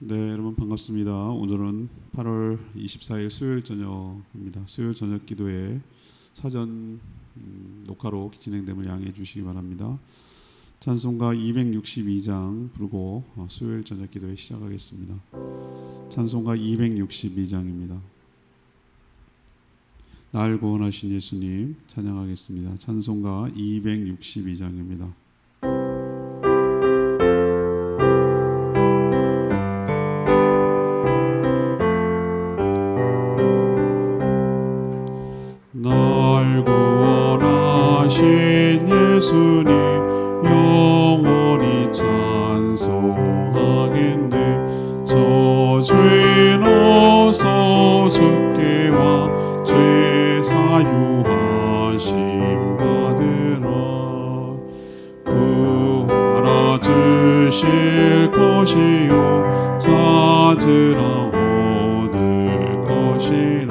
네, 여러분 반갑습니다. 오늘은 8월 24일 수요일 저녁입니다. 수요일 저녁 기도회 사전 녹화로 진행됨을 양해해 주시기 바랍니다. 찬송가 262장 부르고 수요일 저녁 기도회 시작하겠습니다. 찬송가 262장입니다. 날 구원하신 예수님 찬양하겠습니다. 찬송가 262장입니다. 날 구원하신 예수님 영원히 찬송하겠네. 저 죄인 어서 주께 와 죄 사유하심 받으라. 구하라 주실 것이요 찾으라 얻을 것이라.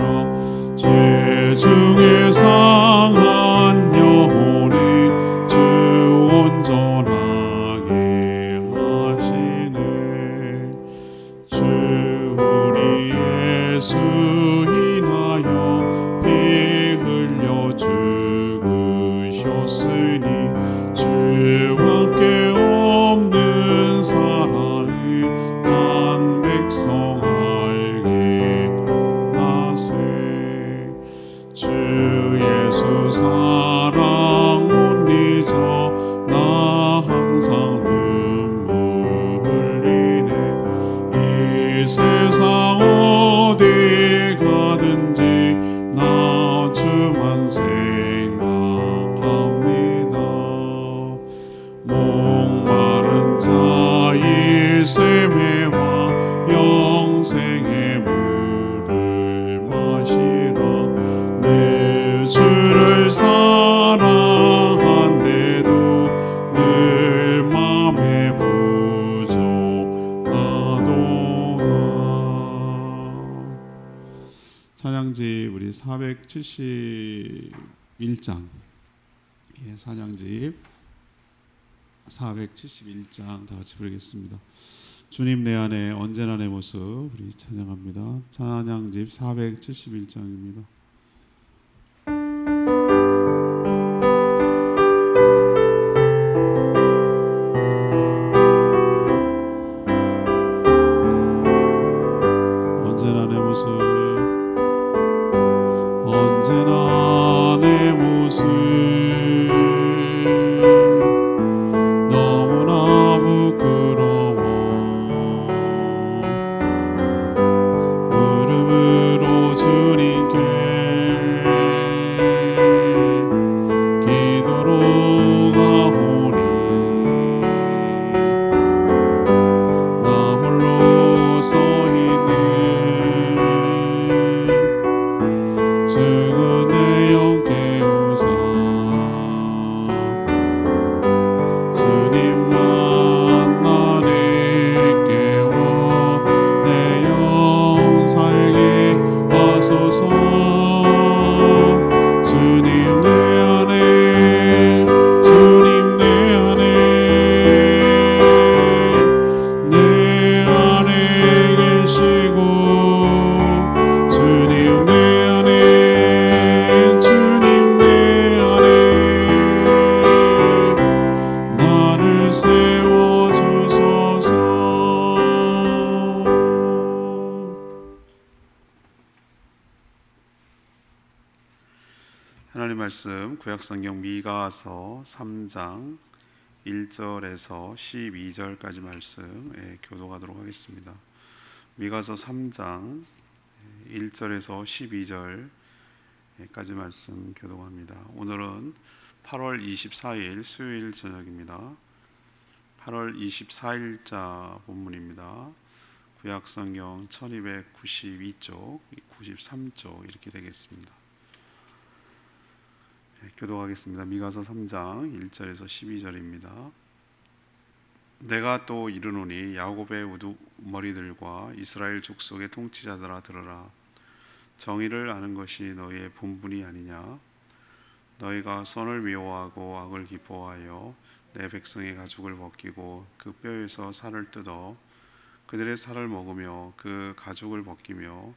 죄 중에 상한 영혼이 주 온전하게 하시네. 주 우리 예수 인하여 피 흘려 죽으셨으니 주밖에 없는 사랑을 한 백성 알게 하세. 주 예수 사랑 못 잊어 나 항상 눈물 흘리네. 이 세상 어디 가든지 나 주만 생각합니다. 목마른 자의 샘에와 영생의 물을 마시라. 내 주를 사랑한데도 늘 맘에 부족하도다. 찬양집 우리 471장, 찬양집 471장 다 같이 부르겠습니다. 주님 내 안에 언제나 내 모습 우리 찬양합니다. 찬양집 471장입니다. 언제나 내 모습 언제나 내 모습 너무나 부끄러워. 무릎으로 주님께 기도로 가오니 나 홀로 서 있는 죽은 내 영 깨우사. 주님만 나를 깨워 내 영 살게 하소서. 주님 내 안에 주님 내 안에 내 안에 계시고 주님 내 안에 주님 내 안에 나를 세워주소서. 하나님 말씀 구약성경 미가서 3장 1절에서 12절까지 말씀 교독하도록 하겠습니다. 미가서 3장 1절에서 12절까지 말씀 교독합니다. 오늘은 8월 24일 수요일 저녁입니다. 8월 24일자 본문입니다. 구약성경 1292쪽, 93쪽 이렇게 되겠습니다. 교독하겠습니다. 미가서 3장 1절에서 12절입니다. 내가 또 이르노니 야곱의 우두머리들과 이스라엘 족속의 통치자들아 들으라. 정의를 아는 것이 너희의 본분이 아니냐. 너희가 선을 미워하고 악을 기뻐하여 내 백성의 가죽을 벗기고 그 뼈에서 살을 뜯어 그들의 살을 먹으며 그 가죽을 벗기며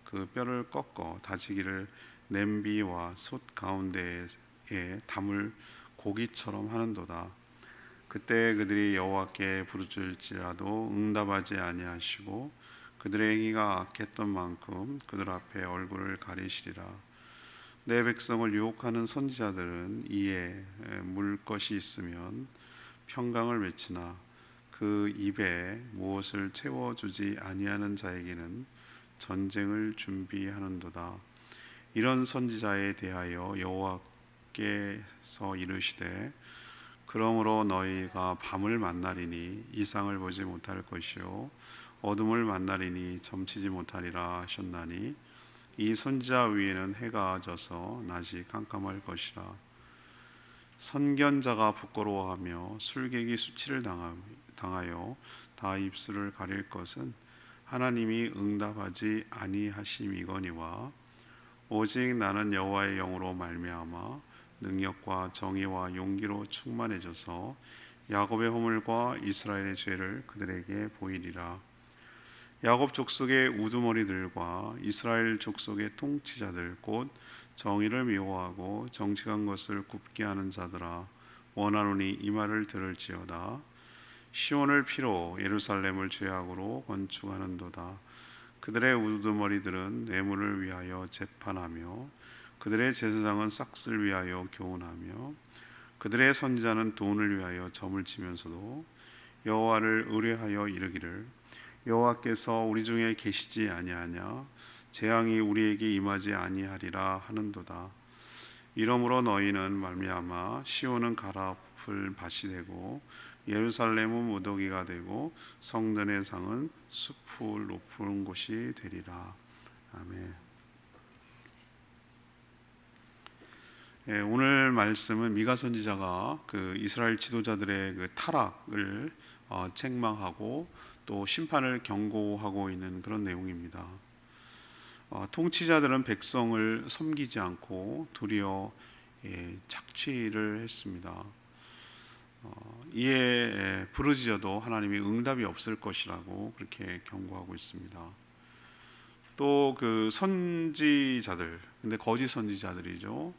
그 뼈를 꺾어 다지기를 냄비와 솥 가운데에 담을 고기처럼 하는도다. 그때 그들이 여호와께 부르짖을지라도 응답하지 아니하시고 그들의 행위가 악했던 만큼 그들 앞에 얼굴을 가리시리라. 내 백성을 유혹하는 선지자들은 이에 물 것이 있으면 평강을 외치나 그 입에 무엇을 채워주지 아니하는 자에게는 전쟁을 준비하는도다. 이런 선지자에 대하여 여호와께서 이르시되 그러므로 너희가 밤을 만나리니 이상을 보지 못할 것이요 어둠을 만나리니 점치지 못하리라 하셨나니 이 선지자 위에는 해가 져서 낮이 깜깜할 것이라. 선견자가 부끄러워하며 술객이 수치를 당하여 다 입술을 가릴 것은 하나님이 응답하지 아니하심이거니와 오직 나는 여호와의 영으로 말미암아 능력과 정의와 용기로 충만해져서 야곱의 허물과 이스라엘의 죄를 그들에게 보이리라. 야곱 족속의 우두머리들과 이스라엘 족속의 통치자들 곧 정의를 미워하고 정직한 것을 굽게 하는 자들아 원하노니 이 말을 들을지어다. 시온을 피로 예루살렘을 죄악으로 건축하는도다. 그들의 우두머리들은 뇌물을 위하여 재판하며 그들의 제사장은 싹을 위하여 교훈하며 그들의 선지자는 돈을 위하여 점을 치면서도 여호와를 의뢰하여 이르기를 여호와께서 우리 중에 계시지 아니하냐 재앙이 우리에게 임하지 아니하리라 하는도다. 이러므로 너희는 말미암아 시온은 가라풀 밭이 되고 예루살렘은 무더기가 되고 성전의 상은 숲을 높은 곳이 되리라. 아멘. 오늘 말씀은 미가 선지자가 그 이스라엘 지도자들의 그 타락을 책망하고 또 심판을 경고하고 있는 그런 내용입니다. 통치자들은 백성을 섬기지 않고 도리어 착취를 했습니다. 이에 부르짖어도 하나님이 응답이 없을 것이라고 그렇게 경고하고 있습니다. 또 그 선지자들, 근데 거짓 선지자들이죠.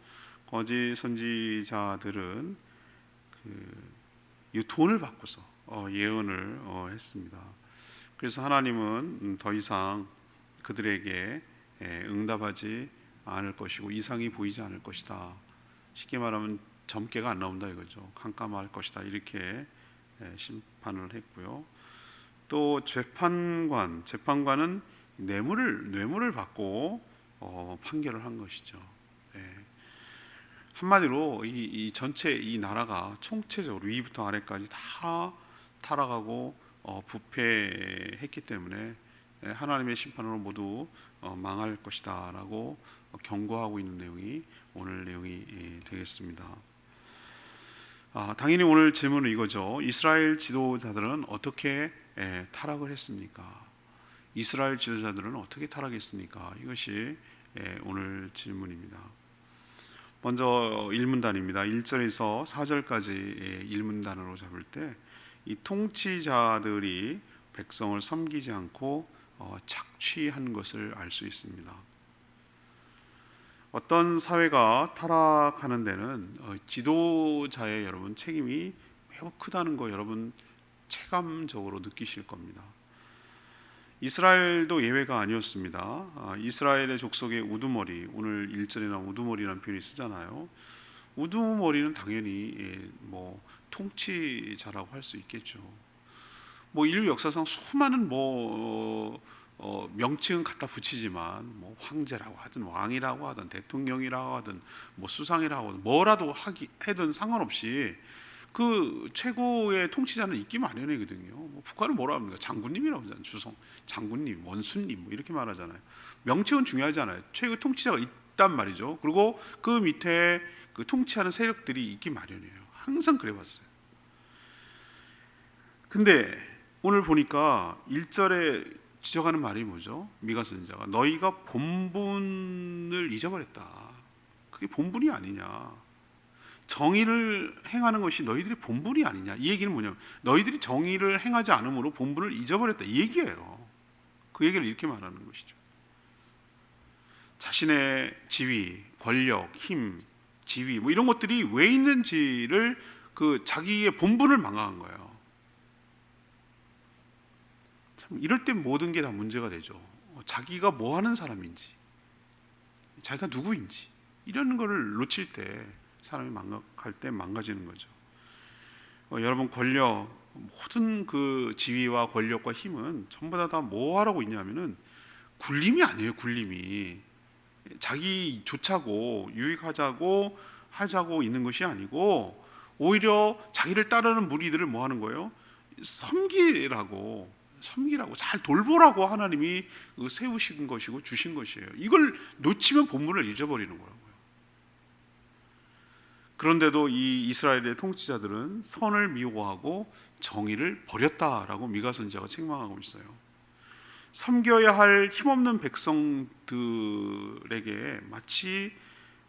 거짓 선지자들은 이 돈을 받고서 예언을 했습니다. 그래서 하나님은 더 이상 그들에게 응답하지 않을 것이고 이상이 보이지 않을 것이다. 쉽게 말하면 점괘가 안 나온다 이거죠. 깜깜할 것이다 이렇게 심판을 했고요. 또 재판관은 뇌물을 받고 판결을 한 것이죠. 한마디로 이 전체 이 나라가 총체적으로 위부터 아래까지 다 타락하고 부패했기 때문에 하나님의 심판으로 모두 망할 것이다라고 경고하고 있는 내용이 오늘 내용이 되겠습니다. 당연히 오늘 질문은 이거죠. 이스라엘 지도자들은 어떻게 타락을 했습니까? 이스라엘 지도자들은 어떻게 타락했습니까? 이것이 오늘 질문입니다. 먼저 일문단입니다. 1절에서 4절까지 일문단으로 잡을 때 이 통치자들이 백성을 섬기지 않고 착취한 것을 알 수 있습니다. 어떤 사회가 타락하는 데는 지도자의 여러분 책임이 매우 크다는 거 여러분 체감적으로 느끼실 겁니다. 이스라엘도 예외가 아니었습니다. 이스라엘의 족속의 우두머리, 오늘 1절에나 우두머리라는 표현이 쓰잖아요. 우두머리는 당연히 통치자라고 할 수 있겠죠. 인류 역사상 수많은 명칭은 갖다 붙이지만 황제라고 하든 왕이라고 하든 대통령이라고 하든 수상이라고 하든 뭐라도 하든 상관없이 그 최고의 통치자는 있기 마련이거든요. 북한은 뭐라 합니까? 장군님이라고 하잖아요. 주성 장군님, 원수님 이렇게 말하잖아요. 명칭은 중요하지 않아요. 최고 통치자가 있단 말이죠. 그리고 그 밑에 그 통치하는 세력들이 있기 마련이에요. 항상 그래왔어요. 근데 오늘 보니까 1절에 지적하는 말이 뭐죠? 미가 선지자가 너희가 본분을 잊어버렸다. 그게 본분이 아니냐. 정의를 행하는 것이 너희들의 본분이 아니냐. 이 얘기는 뭐냐면 너희들이 정의를 행하지 않으므로 본분을 잊어버렸다 이 얘기예요. 그 얘기를 이렇게 말하는 것이죠. 자신의 지위, 권력, 힘, 지위 뭐 이런 것들이 왜 있는지를 그 자기의 본분을 망각한 거예요. 참 이럴 때 모든 게 다 문제가 되죠. 자기가 뭐 하는 사람인지, 자기가 누구인지 이런 거를 놓칠 때 사람이 망각할 때 망가지는 거죠. 여러분 권력 모든 그 지위와 권력과 힘은 전부 다 뭐 하라고 있냐면은 굴림이 아니에요. 굴림이 자기 좋자고 유익하자고 하자고 있는 것이 아니고 오히려 자기를 따르는 무리들을 뭐 하는 거예요? 섬기라고 잘 돌보라고 하나님이 세우신 것이고 주신 것이에요. 이걸 놓치면 본분을 잊어버리는 거라고요. 그런데도 이 이스라엘의 통치자들은 선을 미워하고 정의를 버렸다라고 미가 선지자가 책망하고 있어요. 섬겨야 할 힘없는 백성들에게 마치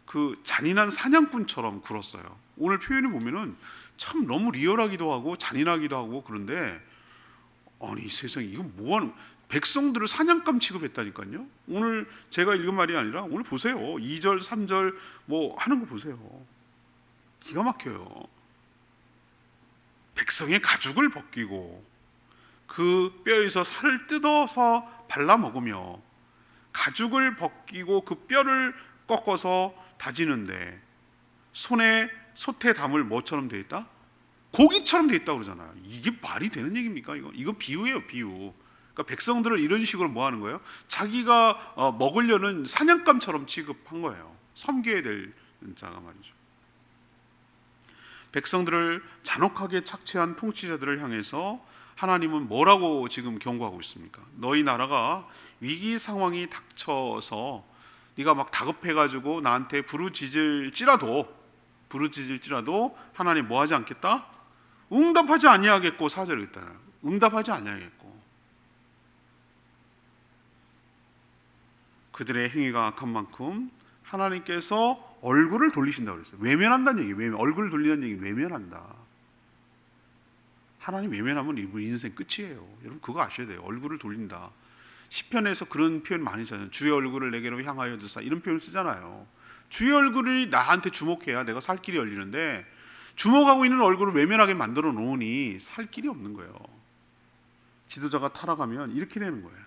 그 잔인한 사냥꾼처럼 굴었어요. 오늘 표현을 보면은 참 너무 리얼하기도 하고 잔인하기도 하고 그런데 아니 세상에 이거 뭐하는 백성들을 사냥감 취급했다니까요. 오늘 제가 읽은 말이 아니라 오늘 보세요. 2절 3절 뭐 하는 거 보세요. 기가 막혀요. 백성의 가죽을 벗기고 그 뼈에서 살을 뜯어서 발라 먹으며 가죽을 벗기고 그 뼈를 꺾어서 다지는데 손에 솥에 담을 뭐처럼 돼 있다? 고기처럼 돼 있다고 그러잖아요. 이게 말이 되는 얘기입니까? 이거 비유예요, 비유. 그러니까 백성들을 이런 식으로 뭐 하는 거예요? 자기가 먹으려는 사냥감처럼 취급한 거예요. 섬겨야 될 자가 말이죠. 백성들을 잔혹하게 착취한 통치자들을 향해서 하나님은 뭐라고 지금 경고하고 있습니까? 너희 나라가 위기 상황이 닥쳐서 네가 막 다급해가지고 나한테 부르짖을지라도 하나님 뭐하지 않겠다? 응답하지 아니하겠고 4절에 있잖아요. 응답하지 아니하겠고 그들의 행위가 악한 만큼 하나님께서 얼굴을 돌리신다고 그랬어요. 외면한다는 얘기예요. 얼굴을 돌리는 얘기는 외면한다. 하나님 외면하면 인생 끝이에요. 여러분 그거 아셔야 돼요. 얼굴을 돌린다. 시편에서 그런 표현 많이 쓰잖아요. 주의 얼굴을 내게로 향하여 두사 이런 표현 쓰잖아요. 주의 얼굴이 나한테 주목해야 내가 살 길이 열리는데 주목하고 있는 얼굴을 외면하게 만들어 놓으니 살 길이 없는 거예요. 지도자가 타락하면 이렇게 되는 거예요.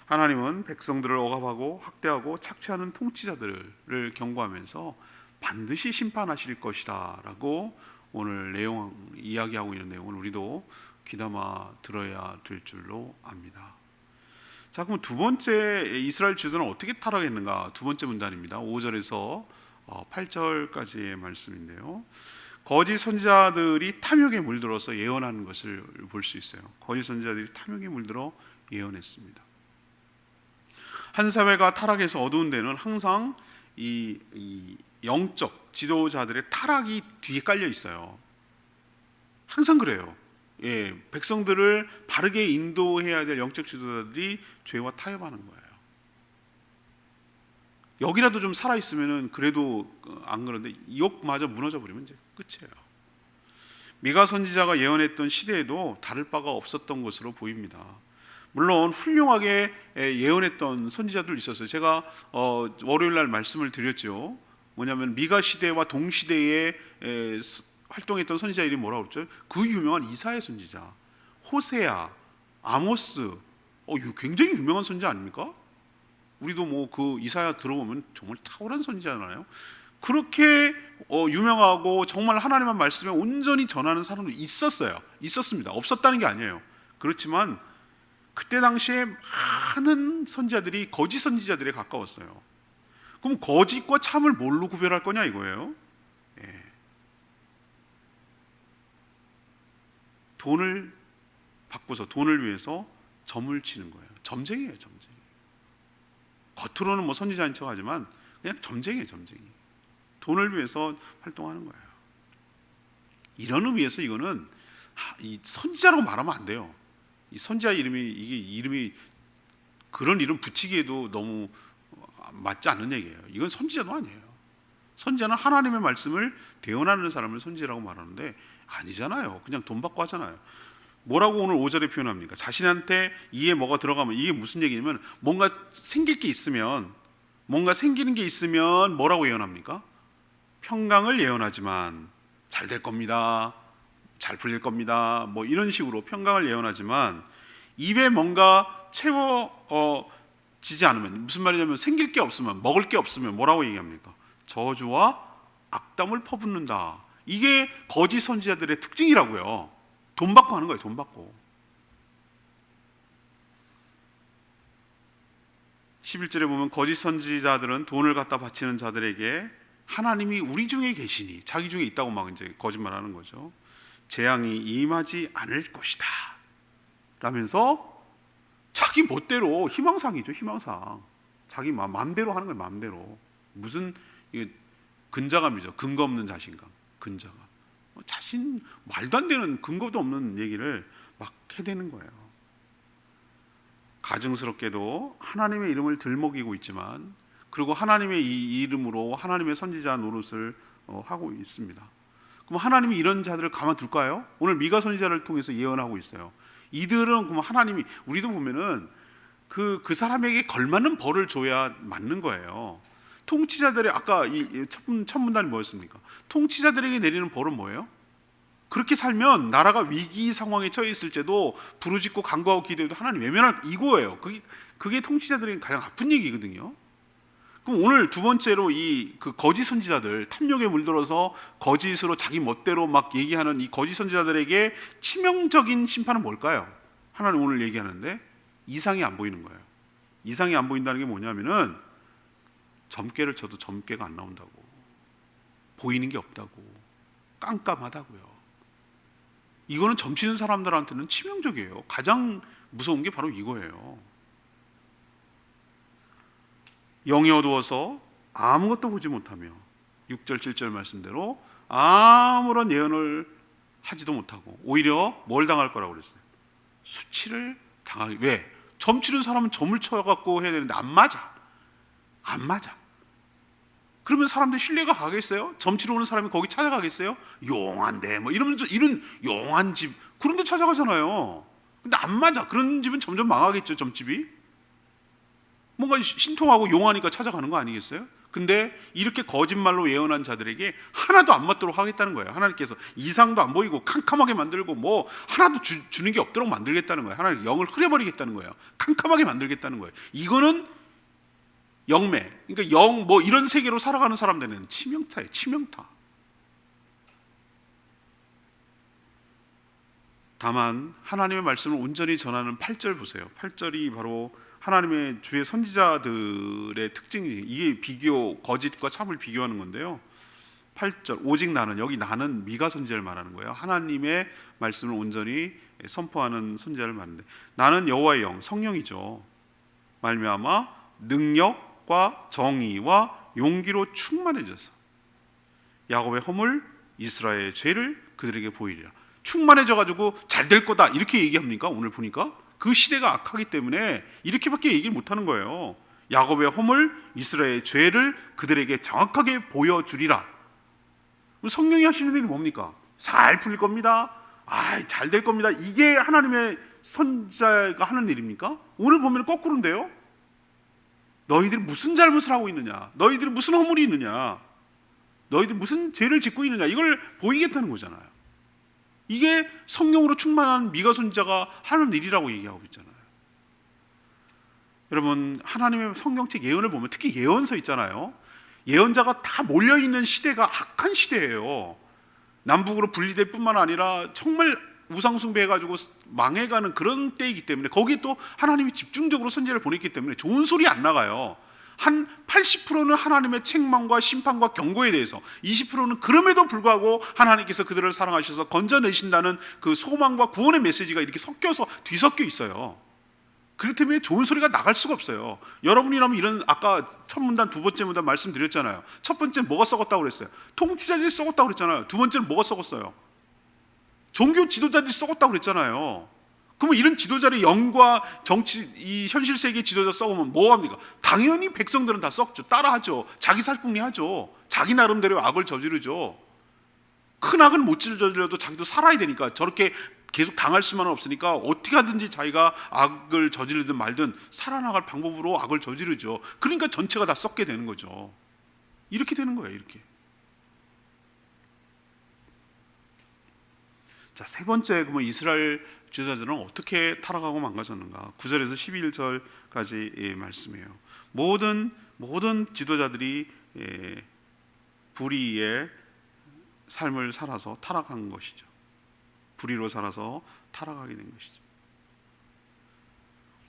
하나님은 백성들을 억압하고 학대하고 착취하는 통치자들을 경고하면서 반드시 심판하실 것이다 라고 오늘 내용 이야기하고 있는 내용을 우리도 귀담아 들어야 될 줄로 압니다. 자, 그럼 두 번째 이스라엘 지도는 어떻게 타락했는가? 두 번째 문단입니다. 5절에서 8절까지의 말씀인데요. 거짓 선지자들이 탐욕에 물들어서 예언하는 것을 볼 수 있어요. 거짓 선지자들이 탐욕에 물들어 예언했습니다. 한 사회가 타락해서 어두운 데는 항상 이 영적 지도자들의 타락이 뒤에 깔려 있어요. 항상 그래요. 예, 백성들을 바르게 인도해야 될 영적 지도자들이 죄와 타협하는 거예요. 여기라도 좀 살아 있으면은 그래도 안 그런데 욕마저 무너져 버리면 이제 끝이에요. 미가 선지자가 예언했던 시대에도 다를 바가 없었던 것으로 보입니다. 물론 훌륭하게 예언했던 선지자들 있었어요. 제가 월요일 날 말씀을 드렸죠. 뭐냐면 미가 시대와 동시대에 활동했던 선지자 이름이 뭐라고 그랬죠? 그 유명한 이사야 선지자, 호세아, 아모스, 굉장히 유명한 선지자 아닙니까? 우리도 뭐 그 이사야 들어보면 정말 탁월한 선지자잖아요. 그렇게 유명하고 정말 하나님의 말씀에 온전히 전하는 사람도 있었습니다. 없었다는 게 아니에요. 그렇지만 그때 당시에 많은 선지자들이 거짓 선지자들에 가까웠어요. 그럼 거짓과 참을 뭘로 구별할 거냐 이거예요. 예. 돈을 받고서 돈을 위해서 점을 치는 거예요. 점쟁이에요, 점쟁이. 겉으로는 뭐 선지자인 척하지만 그냥 점쟁이에요, 점쟁이. 돈을 위해서 활동하는 거예요. 이런 의미에서 이거는 이 선지자라고 말하면 안 돼요. 이 선지자 이름이 그런 이름 붙이기에도 너무 맞지 않는 얘기예요. 이건 선지자도 아니에요. 선지자는 하나님의 말씀을 대언하는 사람을 선지자라고 말하는데 아니잖아요. 그냥 돈 받고 하잖아요. 뭐라고 오늘 5절에 표현합니까? 자신한테 이에 뭐가 들어가면 이게 무슨 얘기냐면 뭔가 생길 게 있으면 뭔가 생기는 게 있으면 뭐라고 예언합니까? 평강을 예언하지만 잘 될 겁니다. 잘 풀릴 겁니다. 뭐 이런 식으로 평강을 예언하지만 입에 뭔가 채워지지 않으면 무슨 말이냐면 생길 게 없으면 먹을 게 없으면 뭐라고 얘기합니까? 저주와 악담을 퍼붓는다. 이게 거짓 선지자들의 특징이라고요. 돈 받고 하는 거예요. 돈 받고. 11절에 보면 거짓 선지자들은 돈을 갖다 바치는 자들에게 하나님이 우리 중에 계시니 자기 중에 있다고 막 이제 거짓말하는 거죠. 재앙이 임하지 않을 것이다 라면서 자기 멋대로 희망상이죠. 희망상. 자기 마음대로 하는 거예요. 마음대로. 무슨 이게 근자감이죠. 근거 없는 자신감. 근자감. 자신 말도 안 되는 근거도 없는 얘기를 막 해대는 거예요. 가증스럽게도 하나님의 이름을 들먹이고 있지만 그리고 하나님의 이 이름으로 하나님의 선지자 노릇을 하고 있습니다. 그럼 하나님이 이런 자들을 가만둘까요? 오늘 미가 선지자를 통해서 예언하고 있어요. 이들은 그럼 하나님이 우리도 보면은 그 사람에게 걸맞는 벌을 줘야 맞는 거예요. 통치자들의 아까 이 첫 문단이 뭐였습니까? 통치자들에게 내리는 벌은 뭐예요? 그렇게 살면 나라가 위기 상황에 처해 있을 때도 부르짖고 간구하고 기도해도 하나님 외면할 이거예요. 그게 통치자들에게 가장 아픈 얘기거든요. 그럼 오늘 두 번째로 이 그 거짓 선지자들 탐욕에 물들어서 거짓으로 자기 멋대로 막 얘기하는 이 거짓 선지자들에게 치명적인 심판은 뭘까요? 하나님 오늘 얘기하는데 이상이 안 보이는 거예요. 이상이 안 보인다는 게 뭐냐면은 점괘를 쳐도 점괘가 안 나온다고, 보이는 게 없다고, 깜깜하다고요. 이거는 점치는 사람들한테는 치명적이에요. 가장 무서운 게 바로 이거예요. 영이 어두워서 아무것도 보지 못하며 6절 7절 말씀대로 아무런 예언을 하지도 못하고 오히려 뭘 당할 거라고 그랬어요? 수치를 당하기. 왜? 점 치는 사람은 점을 쳐갖고 해야 되는데 안 맞아. 그러면 사람들 신뢰가 가겠어요? 점 치러 오는 사람이 거기 찾아가겠어요? 용한데 뭐 이러면서 이런 용한 집 그런 데 찾아가잖아요. 근데 안 맞아. 그런 집은 점점 망하겠죠. 점집이 뭔가 신통하고 용하니까 찾아가는 거 아니겠어요? 근데 이렇게 거짓말로 예언한 자들에게 하나도 안 맞도록 하겠다는 거예요. 하나님께서 이상도 안 보이고 캄캄하게 만들고 뭐 하나도 주는 게 없도록 만들겠다는 거예요. 하나님 영을 흐려버리겠다는 거예요. 캄캄하게 만들겠다는 거예요. 이거는 영매, 그러니까 영 뭐 이런 세계로 살아가는 사람들은 치명타예요. 치명타. 다만 하나님의 말씀을 온전히 전하는 8절 보세요. 8절이 바로 하나님의 주의 선지자들의 특징이 이게 비교 거짓과 참을 비교하는 건데요. 8절 오직 나는 여기 나는 미가 선지자를 말하는 거예요. 하나님의 말씀을 온전히 선포하는 선지자를 말하는데 나는 여호와의 영 성령이죠. 말미암아 능력과 정의와 용기로 충만해져서 야곱의 허물 이스라엘의 죄를 그들에게 보이리라. 충만해져 가지고 잘 될 거다 이렇게 얘기합니까? 오늘 보니까 그 시대가 악하기 때문에 이렇게밖에 얘기를 못하는 거예요. 야곱의 허물 이스라엘의 죄를 그들에게 정확하게 보여주리라. 성령이 하시는 일이 뭡니까? 잘 풀릴 겁니다. 잘 될 겁니다. 이게 하나님의 선지자가 하는 일입니까? 오늘 보면 거꾸로인데요. 너희들이 무슨 잘못을 하고 있느냐, 너희들이 무슨 허물이 있느냐, 너희들이 무슨 죄를 짓고 있느냐, 이걸 보이겠다는 거잖아요. 이게 성령으로 충만한 미가 선지자가 하는 일이라고 얘기하고 있잖아요. 여러분 하나님의 성경책 예언을 보면 특히 예언서 있잖아요. 예언자가 다 몰려있는 시대가 악한 시대예요. 남북으로 분리될 뿐만 아니라 정말 우상숭배해가지고 망해가는 그런 때이기 때문에 거기에 또 하나님이 집중적으로 선지자를 보냈기 때문에 좋은 소리 안 나가요. 한 80%는 하나님의 책망과 심판과 경고에 대해서, 20%는 그럼에도 불구하고 하나님께서 그들을 사랑하셔서 건져내신다는 그 소망과 구원의 메시지가 이렇게 섞여서 뒤섞여 있어요. 그렇기 때문에 좋은 소리가 나갈 수가 없어요. 여러분이라면 이런 아까 첫 문단 두 번째 문단 말씀드렸잖아요. 첫 번째는 뭐가 썩었다고 그랬어요? 통치자들이 썩었다고 그랬잖아요. 두 번째는 뭐가 썩었어요? 종교 지도자들이 썩었다고 그랬잖아요. 그러면 이런 지도자의 영과 정치, 이 현실 세계 지도자 썩으면 뭐 합니까? 당연히 백성들은 다 썩죠. 따라하죠. 자기 살궁리 하죠. 자기 나름대로 악을 저지르죠. 큰 악은 못 저질러도 자기도 살아야 되니까, 저렇게 계속 당할 수만은 없으니까 어떻게 하든지 자기가 악을 저지르든 말든 살아나갈 방법으로 악을 저지르죠. 그러니까 전체가 다 썩게 되는 거죠. 이렇게 되는 거예요. 이렇게. 자, 세 번째, 그러면 이스라엘 지도자들은 어떻게 타락하고 망가졌는가? 9절에서 11절까지 말씀이에요. 모든 지도자들이 불의의 삶을 살아서 타락한 것이죠. 불의로 살아서 타락하게 된 것이죠.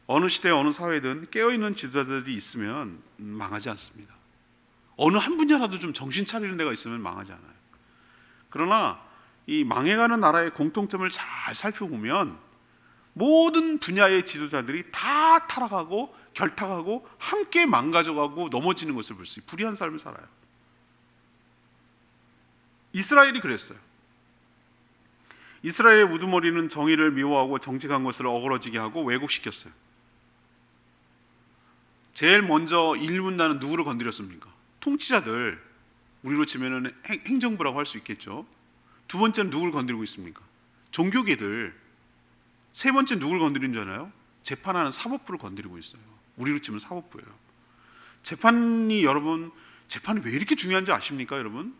어느 시대 어느 사회든 깨어있는 지도자들이 있으면 망하지 않습니다. 어느 한 분야라도 좀 정신 차리는 데가 있으면 망하지 않아요. 그러나 이 망해가는 나라의 공통점을 잘 살펴보면 모든 분야의 지도자들이 다 타락하고 결탁하고 함께 망가져가고 넘어지는 것을 볼 수 있어요. 불의한 삶을 살아요. 이스라엘이 그랬어요. 이스라엘의 우두머리는 정의를 미워하고 정직한 것을 어그러지게 하고 왜곡시켰어요. 제일 먼저 일문단은 누구를 건드렸습니까? 통치자들, 우리로 치면은 행정부라고 할 수 있겠죠. 두 번째는 누구를 건드리고 있습니까? 종교계들. 세 번째 누구를 건드린 줄 알아요? 재판하는 사법부를 건드리고 있어요. 우리로 치면 사법부예요. 여러분, 재판이 왜 이렇게 중요한지 아십니까, 여러분?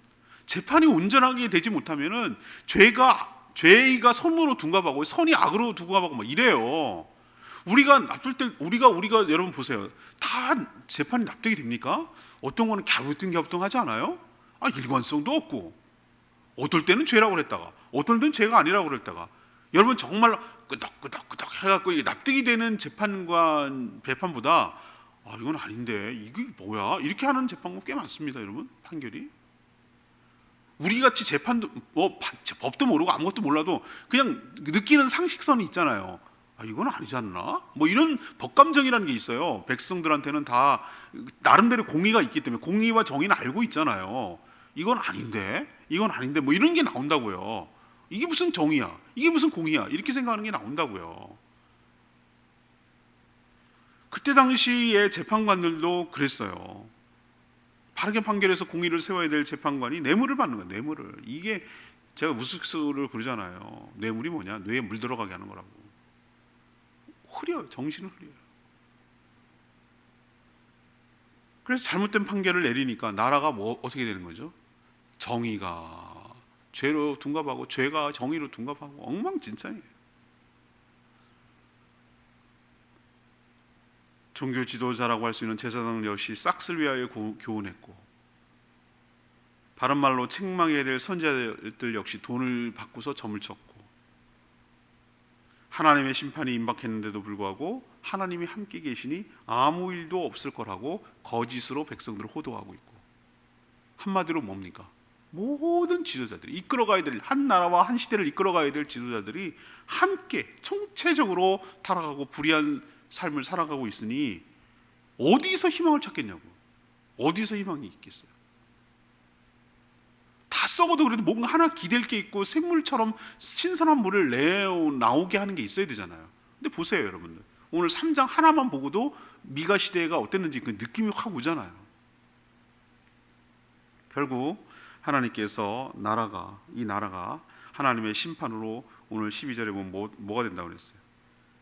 재판이 온전하게 되지 못하면은 죄가 선으로 둔갑하고 선이 악으로 둔갑하고 막 이래요. 우리가 나쁠 때 우리가 여러분 보세요. 다 재판이 납득이 됩니까? 어떤 거는 갸우뚱하지 않아요? 일관성도 없고, 어떨 때는 죄라고 그랬다가 어떨 때는 죄가 아니라고 그랬다가, 여러분 정말 끄덕끄덕 해갖고 이게 납득이 되는 재판보다 이건 아닌데 이게 뭐야 이렇게 하는 재판국 꽤 많습니다. 여러분, 판결이 우리같이 재판도 법도 모르고 아무것도 몰라도 그냥 느끼는 상식선이 있잖아요. 이건 아니지 않나? 이런 법감정이라는 게 있어요. 백성들한테는 다 나름대로 공의가 있기 때문에 공의와 정의는 알고 있잖아요. 이건 아닌데 이런 게 나온다고요. 이게 무슨 정의야, 이게 무슨 공의야, 이렇게 생각하는 게 나온다고요. 그때 당시의 재판관들도 그랬어요. 바르게 판결해서 공의를 세워야 될 재판관이 뇌물을 받는 거예요. 뇌물을. 이게 제가 우스갯소리를 그러잖아요. 뇌물이 뭐냐? 뇌에 물 들어가게 하는 거라고. 흐려요. 정신을 흐려요. 그래서 잘못된 판결을 내리니까 나라가 어떻게 되는 거죠? 정의가 죄로 둔갑하고 죄가 정의로 둔갑하고 엉망진창이에요. 종교 지도자라고 할 수 있는 제사장 역시 싹쓸 위하여 교훈했고, 바른 말로 책망해야 될 선지자들 역시 돈을 받고서 점을 쳤고, 하나님의 심판이 임박했는데도 불구하고 하나님이 함께 계시니 아무 일도 없을 거라고 거짓으로 백성들을 호도하고 있고, 한마디로 뭡니까? 모든 지도자들이 이끌어가야 될, 한 나라와 한 시대를 이끌어가야 될 지도자들이 함께 총체적으로 타락하고 불의한 삶을 살아가고 있으니 어디서 희망을 찾겠냐고. 어디서 희망이 있겠어요? 다 썩어도 그래도 뭔가 하나 기댈 게 있고 샘물처럼 신선한 물을 나오게 하는 게 있어야 되잖아요. 근데 보세요, 여러분들. 오늘 3장 하나만 보고도 미가 시대가 어땠는지 그 느낌이 확 오잖아요. 결국 하나님께서 이 나라가 하나님의 심판으로 오늘 12절에 보면 뭐가 된다고 그랬어요?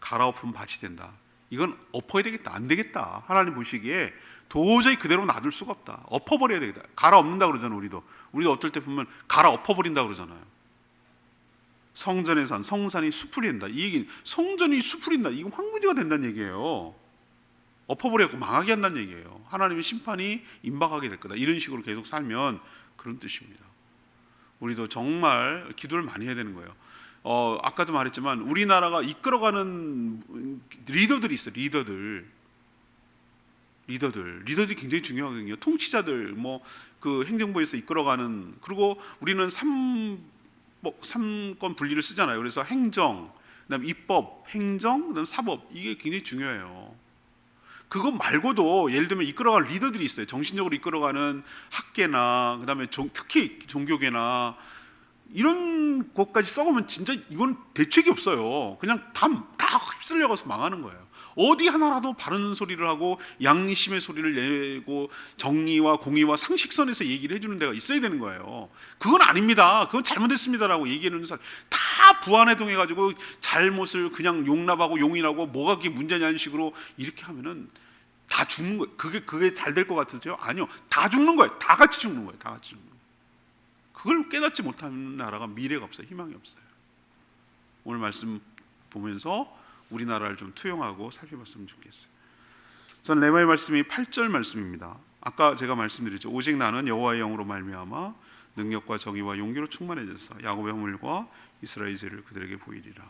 갈아엎은 밭이 된다. 이건 엎어야 되겠다. 안 되겠다. 하나님 보시기에 도저히 그대로 놔둘 수가 없다. 엎어버려야 되겠다. 갈아엎는다 그러잖아요. 우리도 어떨 때 보면 갈아엎어버린다 그러잖아요. 성전의 산, 성산이 수풀이 된다. 이 얘기는 성전이 수풀이 된다. 이거 황무지가 된다는 얘기예요. 엎어버려갖고 망하게 한다는 얘기예요. 하나님의 심판이 임박하게 될 거다. 이런 식으로 계속 살면 그런 뜻입니다. 우리도 정말 기도를 많이 해야 되는 거예요. 아까도 말했지만 우리나라가 이끌어가는 리더들이 있어요. 리더들이 굉장히 중요하거든요. 통치자들, 그 행정부에서 이끌어가는, 그리고 우리는 3권 분리를 쓰잖아요. 그래서 행정, 그다음 입법, 행정, 그다음 사법, 이게 굉장히 중요해요. 그것 말고도 예를 들면 이끌어갈 리더들이 있어요. 정신적으로 이끌어가는 학계나 그다음에 특히 종교계나 이런 것까지 썩으면 진짜 이건 대책이 없어요. 그냥 다 휩쓸려가서 망하는 거예요. 어디 하나라도 바른 소리를 하고 양심의 소리를 내고 정의와 공의와 상식선에서 얘기를 해주는 데가 있어야 되는 거예요. 그건 아닙니다. 그건 잘못했습니다라고 얘기하는 사람 다 부안해동해가지고 잘못을 그냥 용납하고 용인하고 뭐가 그게 문제냐는 식으로 이렇게 하면은 다 죽는 거예요. 그게 잘 될 것 같으죠? 아니요. 다 죽는 거예요. 다 같이 죽는 거예요. 다 같이 죽는 거예요. 그걸 깨닫지 못하는 나라가 미래가 없어요. 희망이 없어요. 오늘 말씀 보면서 우리나라를 좀 투영하고 살펴봤으면 좋겠어요. 전 레마의 말씀이 8절 말씀입니다. 아까 제가 말씀드렸죠. 오직 나는 여호와의 영으로 말미암아 능력과 정의와 용기로 충만해져서 야곱의 허물과 이스라엘의 죄를 그들에게 보이리라.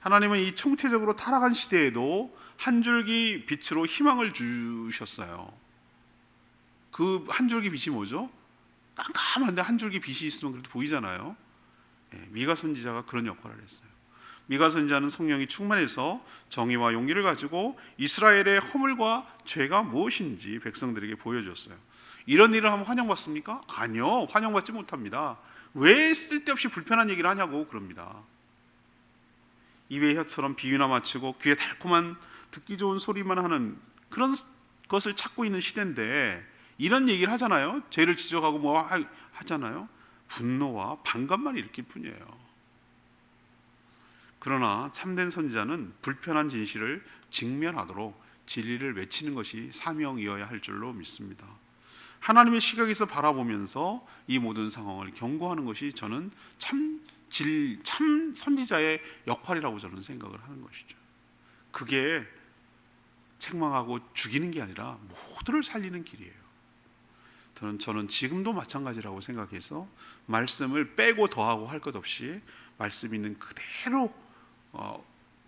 하나님은 이 총체적으로 타락한 시대에도 한 줄기 빛으로 희망을 주셨어요. 그 한 줄기 빛이 뭐죠? 깜깜한데 한 줄기 빛이 있으면 그래도 보이잖아요. 미가 선지자가 그런 역할을 했어요. 미가 선지자는 성령이 충만해서 정의와 용기를 가지고 이스라엘의 허물과 죄가 무엇인지 백성들에게 보여줬어요. 이런 일을 하면 환영받습니까? 아니요, 환영받지 못합니다. 왜 쓸데없이 불편한 얘기를 하냐고 그럽니다. 입의 혀처럼 비유나 마치고 귀에 달콤한 듣기 좋은 소리만 하는 그런 것을 찾고 있는 시대인데 이런 얘기를 하잖아요. 죄를 지적하고 뭐 하잖아요. 분노와 반감만 일으킬 뿐이에요. 그러나 참된 선지자는 불편한 진실을 직면하도록 진리를 외치는 것이 사명이어야 할 줄로 믿습니다. 하나님의 시각에서 바라보면서 이 모든 상황을 경고하는 것이 저는 참 선지자의 역할이라고 저는 생각을 하는 것이죠. 그게 책망하고 죽이는 게 아니라 모두를 살리는 길이에요. 저는 지금도 마찬가지라고 생각해서 말씀을 빼고 더하고 할 것 없이 말씀 있는 그대로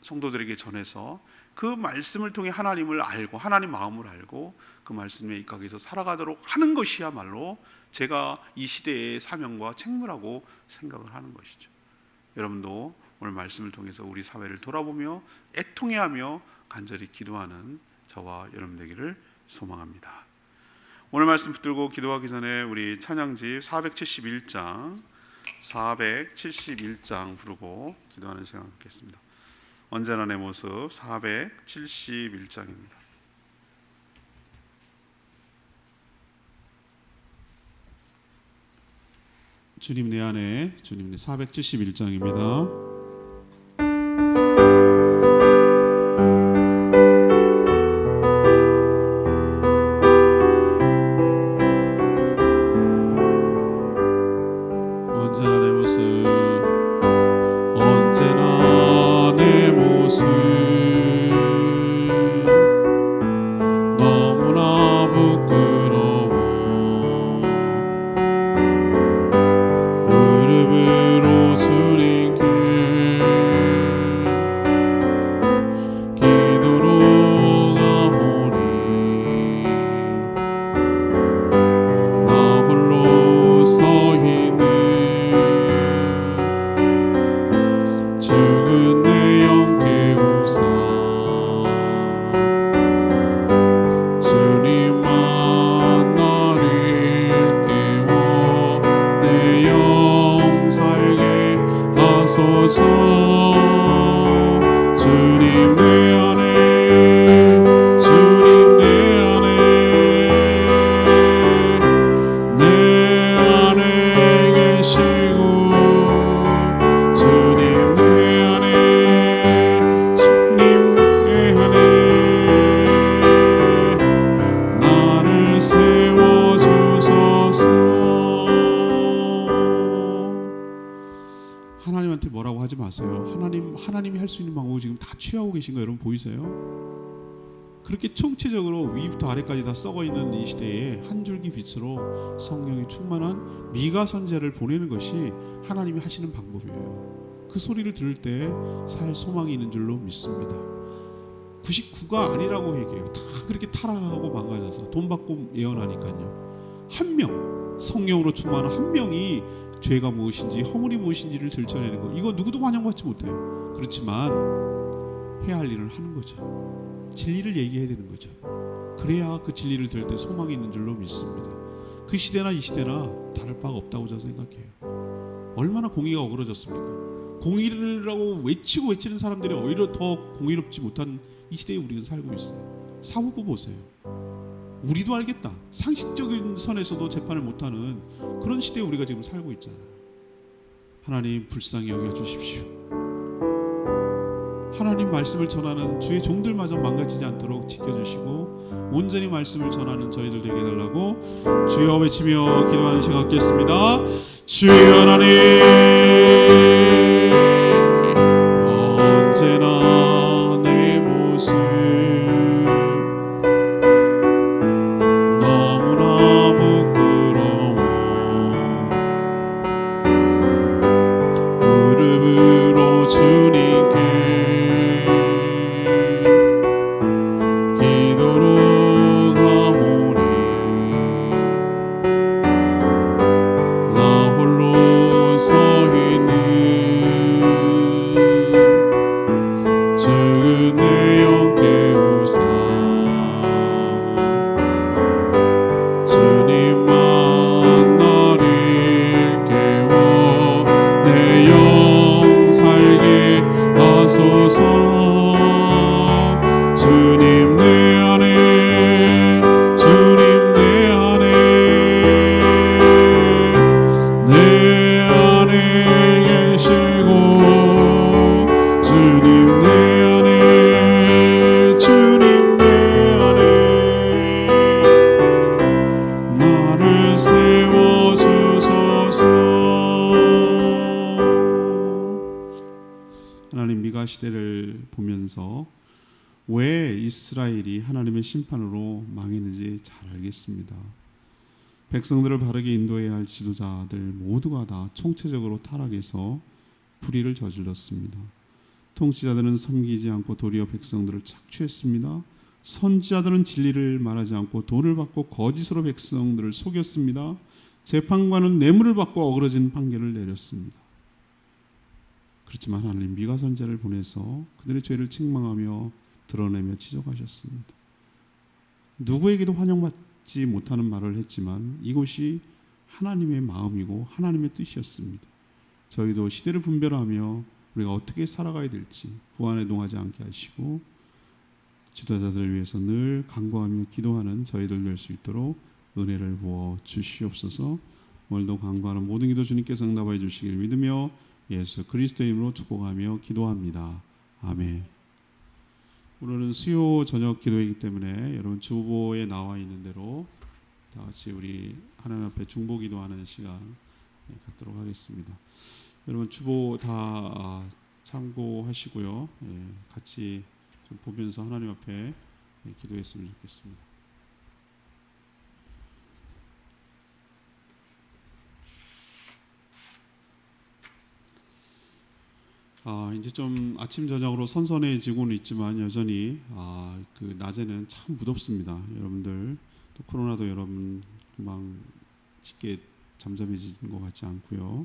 성도들에게 전해서 그 말씀을 통해 하나님을 알고 하나님 마음을 알고 그 말씀에 입각해서 살아가도록 하는 것이야말로 제가 이 시대의 사명과 책무라고 생각을 하는 것이죠. 여러분도 오늘 말씀을 통해서 우리 사회를 돌아보며 애통해하며 간절히 기도하는 저와 여러분 되기를 소망합니다. 오늘 말씀 붙들고 기도하기 전에 우리 찬양집 471장 부르고 기도하는 시간 갖겠습니다. 언제나 내 모습 471장입니다. 주님 내 안에, 주님 내 471장입니다. 하나님한테 뭐라고 하지 마세요. 하나님이 할 수 있는 방법을 지금 다 취하고 계신 거 여러분 보이세요? 그렇게 총체적으로 위부터 아래까지 다 썩어 있는 이 시대에 한 줄기 빛으로 성령이 충만한 미가 선지자를 보내는 것이 하나님이 하시는 방법이에요. 그 소리를 들을 때 살 소망이 있는 줄로 믿습니다. 99가 아니라고 얘기해요. 다 그렇게 타락하고 망가져서 돈 받고 예언하니까요. 한 명, 성령으로 충만한 한 명이 죄가 무엇인지 허물이 무엇인지를 들춰내는 거, 이거 누구도 환영받지 못해요. 그렇지만 해야 할 일을 하는 거죠. 진리를 얘기해야 되는 거죠. 그래야 그 진리를 들을 때 소망이 있는 줄로 믿습니다. 그 시대나 이 시대나 다를 바가 없다고 저는 생각해요. 얼마나 공의가 어그러졌습니까? 공의라고 외치는 사람들이 오히려 더 공의롭지 못한 이 시대에 우리가 살고 있어요. 사법부 보세요. 우리도 알겠다. 상식적인 선에서도 재판을 못하는 그런 시대에 우리가 지금 살고 있잖아요. 하나님 불쌍히 여겨주십시오. 하나님 말씀을 전하는 주의 종들마저 망가지지 않도록 지켜주시고 온전히 말씀을 전하는 저희들 되게 해달라고 주여 외치며 기도하는 시간 갖겠습니다. 주여 하나님, 언제나 내 모습 너무나 부끄러워 무릎으로 주님께 기도로 가오니 나 홀로 서 있는 죽은 내 영 깨우사 주님만 나를 깨워 내 영 살게 하소서. 주님 내 안에, 주님 내 안에, 내 안에 계시고 주님 내 안에, 주님 내 안에 나를 세워주소서. 하나님, 미가 시대를 보면서 왜 이스라엘이 하나님의 심판으로 망했는지 잘 알겠습니다. 백성들을 바르게 인도해야 할 지도자들 모두가 다 총체적으로 타락해서 불의를 저질렀습니다. 통치자들은 섬기지 않고 도리어 백성들을 착취했습니다. 선지자들은 진리를 말하지 않고 돈을 받고 거짓으로 백성들을 속였습니다. 재판관은 뇌물을 받고 어그러진 판결을 내렸습니다. 그렇지만 하나님 미가 선지자를 보내서 그들의 죄를 책망하며 드러내며 지적하셨습니다. 누구에게도 환영받지 못하는 말을 했지만 이것이 하나님의 마음이고 하나님의 뜻이었습니다. 저희도 시대를 분별하며 우리가 어떻게 살아가야 될지 불안에 동하지 않게 하시고 지도자들을 위해서 늘 간구하며 기도하는 저희들 될 수 있도록 은혜를 부어 주시옵소서. 오늘도 간구하는 모든 기도 주님께서 응답해 주시길 믿으며 예수 그리스도의 이름으로 축복하며 기도합니다. 아멘. 오늘은 수요 저녁 기도이기 때문에 여러분 주보에 나와 있는 대로 다 같이 우리 하나님 앞에 중보 기도하는 시간 갖도록 하겠습니다. 여러분 주보 다 참고하시고요. 같이 좀 보면서 하나님 앞에 기도했으면 좋겠습니다. 이제 좀 아침 저녁으로 선선해지고는 있지만 여전히 그 낮에는 참 무덥습니다. 여러분들 또 코로나도 여러분 금방 쉽게 잠잠해지는 것 같지 않고요.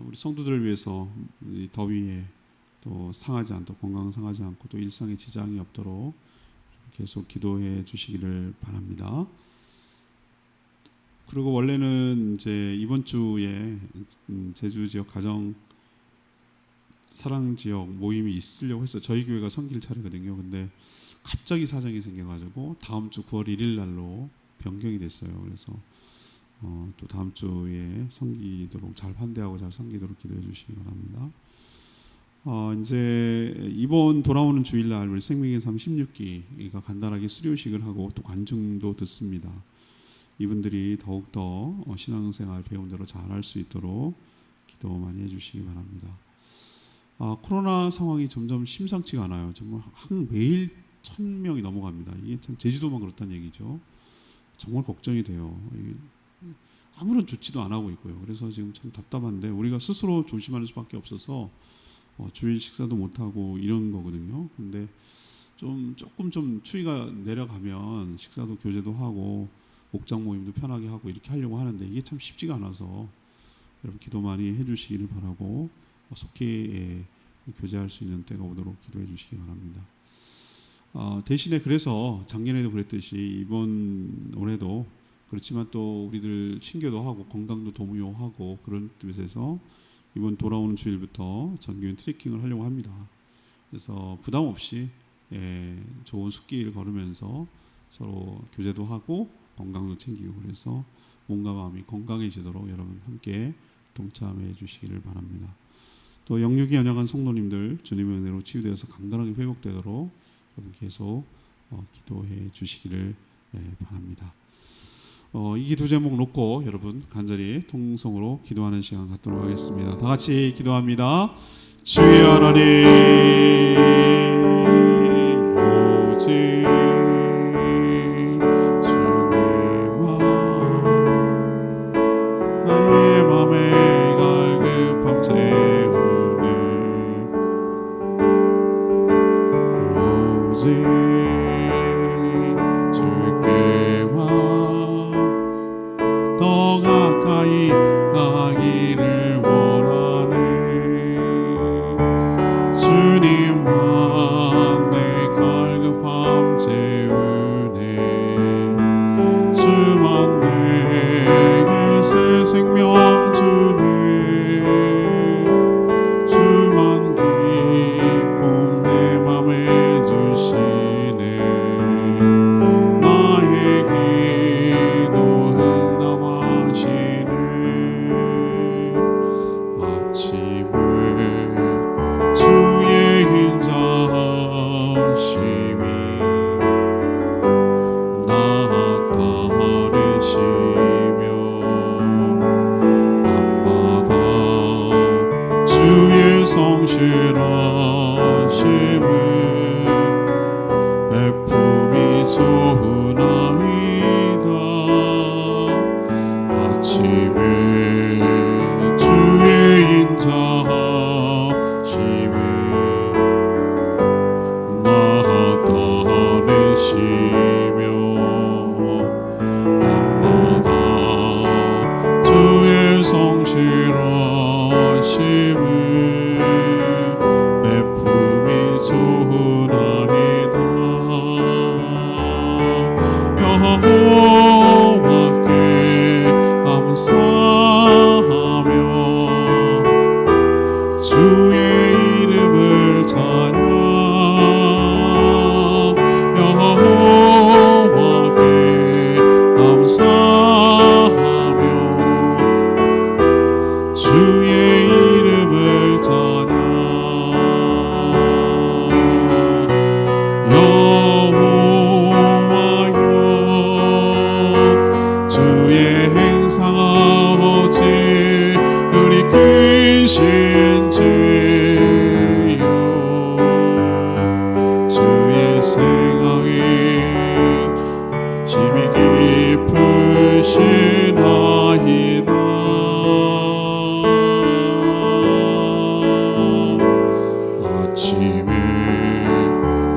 우리 성도들을 위해서 이 더위에 또 상하지 않도록 건강 상하지 않고 또 일상에 지장이 없도록 계속 기도해 주시기를 바랍니다. 그리고 원래는 이제 이번 주에 제주 지역 가정 사랑 지역 모임이 있으려고 해서 저희 교회가 섬길 차례거든요. 근데 갑자기 사정이 생겨가지고 다음 주 9월 1일 날로 변경이 됐어요. 그래서 또 다음 주에 섬기도록 잘 환대하고 잘 섬기도록 기도해 주시기 바랍니다. 이제 이번 돌아오는 주일날 우리 생명의 삶 16기가 간단하게 수료식을 하고 또 관중도 듣습니다. 이분들이 더욱더 신앙생활 배운 대로 잘할 수 있도록 기도 많이 해주시기 바랍니다. 코로나 상황이 점점 심상치가 않아요. 정말 매일 1,000명이 넘어갑니다. 이게 참 제주도만 그렇다는 얘기죠. 정말 걱정이 돼요. 아무런 조치도 안 하고 있고요. 그래서 지금 참 답답한데 우리가 스스로 조심하는 수밖에 없어서 주일 식사도 못 하고 이런 거거든요. 근데 조금 추위가 내려가면 식사도 교제도 하고 목장 모임도 편하게 하고 이렇게 하려고 하는데 이게 참 쉽지가 않아서 여러분 기도 많이 해주시기를 바라고 속히 교제할 수 있는 때가 오도록 기도해 주시기 바랍니다. 대신에 그래서 작년에도 그랬듯이 이번 올해도 그렇지만 또 우리들 신교도 하고 건강도 도모하고 그런 뜻에서 이번 돌아오는 주일부터 전교인 트레킹을 하려고 합니다. 그래서 부담 없이 좋은 숲길 걸으면서 서로 교제도 하고 건강도 챙기고 그래서 몸과 마음이 건강해지도록 여러분 함께 동참해 주시기를 바랍니다. 또 영육이 연약한 성도님들 주님의 은혜로 치유되어서 간간하게 회복되도록 여러분 계속 기도해 주시기를 바랍니다. 이 기도 제목 놓고 여러분 간절히 통성으로 기도하는 시간 갖도록 하겠습니다. 다 같이 기도합니다. 주의 하나님 오직 주님만 나의 맘에 갈급함 채우네 오직 더 가까이 가기를 원하네 주님만 내 갈급함 채우네 주만 내게 새 생명 주네 주만 기쁨 내 맘에 주시네 나의 기도 아침에 주의 인자심이 나타내시며 밤마다 주의 성실하심을 베품이 좋으나이다 아침에 주의 인자하심을 나타내시며 밤마다 주의 성실하심을 베품이 좋으나이다 여호와께 감사하며 주의 이름을 찬양 여호와께 감사하며 주의 이름을 찬양 여호와여 주의 행사가 오직 그리 크신지요 주의 생각이 심히 깊으시나이다 아침에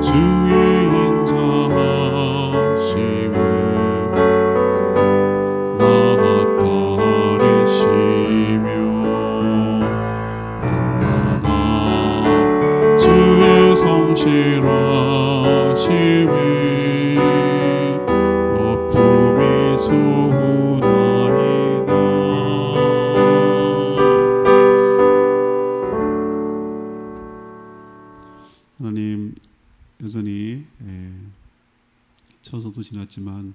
주의 인자하심을 나타내시며 밤마다 주의 성실하심을 거품이 좋으나이다 하나님 여전히 처서도 지났지만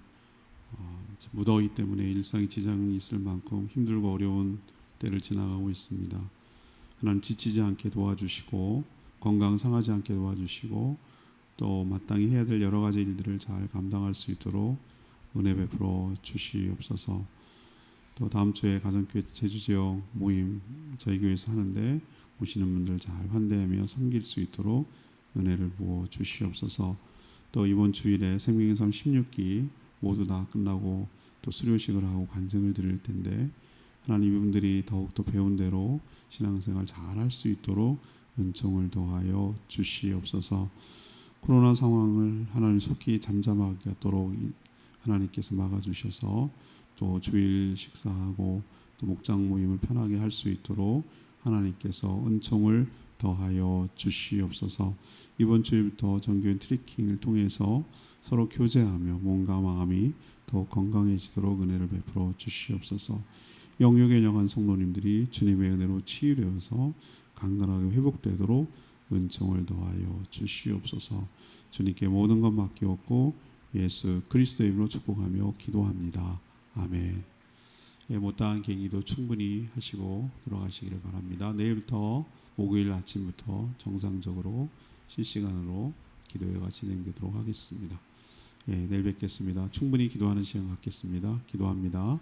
무더위 때문에 일상에 지장이 있을 만큼 힘들고 어려운 때를 지나가고 있습니다. 하나님 지치지 않게 도와주시고 건강 상하지 않게 도와주시고 또 마땅히 해야 될 여러 가지 일들을 잘 감당할 수 있도록 은혜 베풀어 주시옵소서. 또 다음 주에 가정교회 제주지역 모임 저희 교회에서 하는데 오시는 분들 잘 환대하며 섬길 수 있도록 은혜를 부어 주시옵소서. 또 이번 주일에 생명의 삶 16기 모두 다 끝나고 또 수료식을 하고 간증을 드릴 텐데 하나님 이분들이 더욱더 배운 대로 신앙생활 잘 할 수 있도록 은총을 더하여 주시옵소서. 코로나 상황을 하나님 속히 잠잠하게 하도록 하나님께서 막아주셔서 또 주일 식사하고 또 목장 모임을 편하게 할 수 있도록 하나님께서 은총을 더하여 주시옵소서. 이번 주부터 정교인 트래킹을 통해서 서로 교제하며 몸과 마음이 더욱 건강해지도록 은혜를 베풀어 주시옵소서. 영육에 영한 성도님들이 주님의 은혜로 치유되어서 강건하게 회복되도록 은총을 더하여 주시옵소서. 주님께 모든 것 맡기었고 예수 그리스도의 이름으로 축복하며 기도합니다. 아멘. 못다한 개인기도 충분히 하시고 돌아가시기를 바랍니다. 내일부터 목요일 아침부터 정상적으로 실시간으로 기도회가 진행되도록 하겠습니다. 내일 뵙겠습니다. 충분히 기도하는 시간 갖겠습니다. 기도합니다.